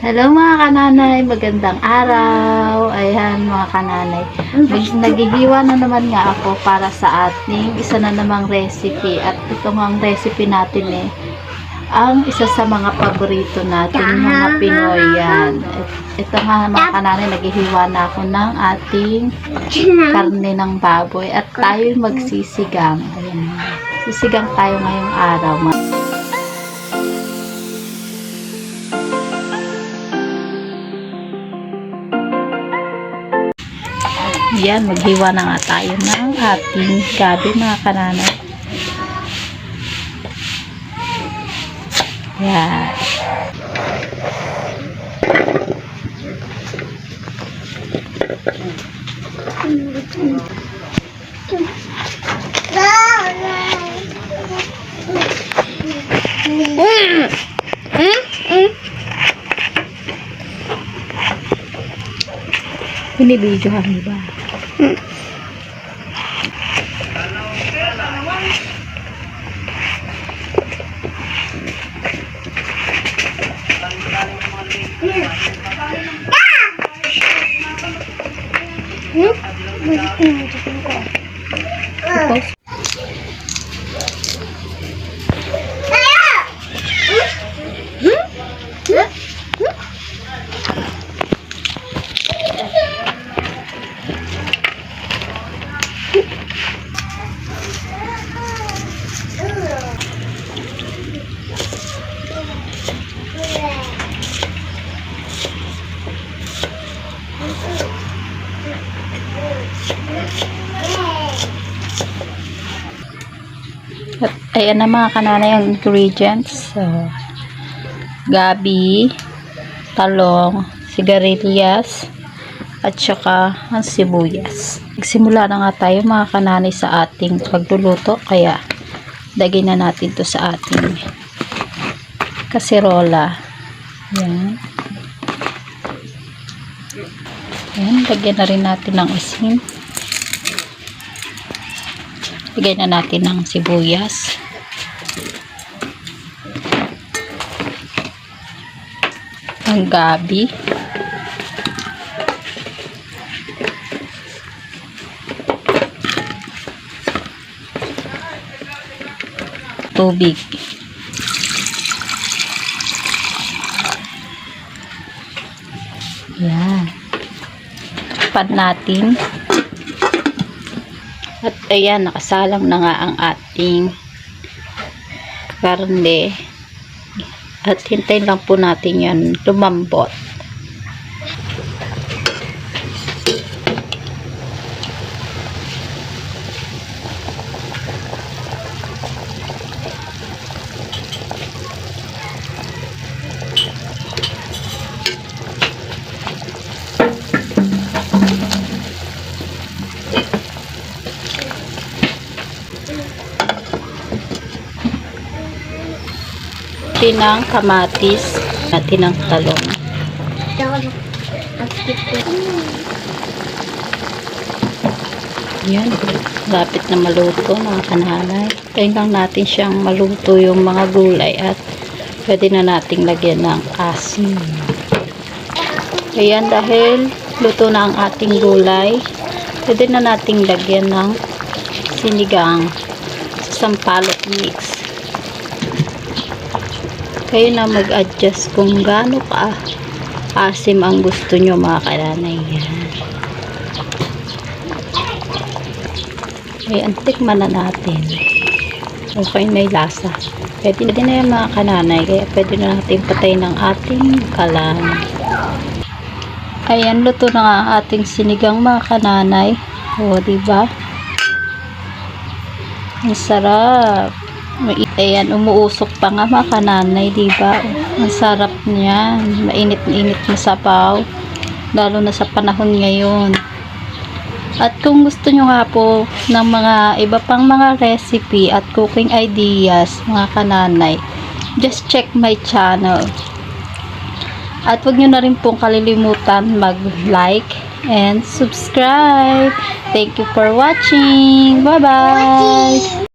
Hello mga kananay, magandang araw. Ayan mga kananay, naghihiwa na naman nga ako para sa ating isa na namang recipe. At ito nga ang recipe natin ang isa sa mga paborito natin mga Pinoy yan. Ito nga mga kananay, naghihiwa na ako ng ating karne ng baboy at tayo magsisigang. Ayan, sisigang tayo ngayong araw. Yan, maghiwa na nga tayo ng ating gabi mga kananay. Yan. Binibidyohan mo ba? At ayan na mga kananay ang ingredients. Gabi, talong, sigarilyas, at saka ang sibuyas. Magsimula na nga tayo mga kananay sa ating pagluluto. Kaya lagyan na natin to sa ating kaserola. Yan. Yan, lagyan na rin natin ng asin. Lagyan na natin ng sibuyas. Ang gabi. Tubig. Yan. Pan natin. At ayan, nakasalang na nga ang ating karne. At hintayin lang po natin yan lumambot. Ng kamatis natin ng talong. Yan, lapit na maluto mga kananay. Tayo lang natin siyang maluto yung mga gulay at pwede na nating lagyan ng asin. Ayan, dahil luto na ang ating gulay, pwede na nating lagyan ng sinigang sa sampalok mix. Kayo na mag-adjust kung gaano ka asim ang gusto nyo mga kananay. Ayan, tikman na natin. Okay, may lasa. Pwede na yan mga kananay. Kaya pwede na natin patay ng ating kalan. Ayan, luto na nga ang ating sinigang mga kananay. O, diba? Ang sarap. Ayan, umuusok pa nga mga kananay, diba? Ang sarap niyan. Mainit-init na sabaw. Lalo na sa panahon ngayon. At kung gusto nyo nga po ng mga iba pang mga recipe at cooking ideas, mga kananay, just check my channel. At huwag nyo na rin pong kalilimutan mag-like and subscribe. Thank you for watching. Bye-bye!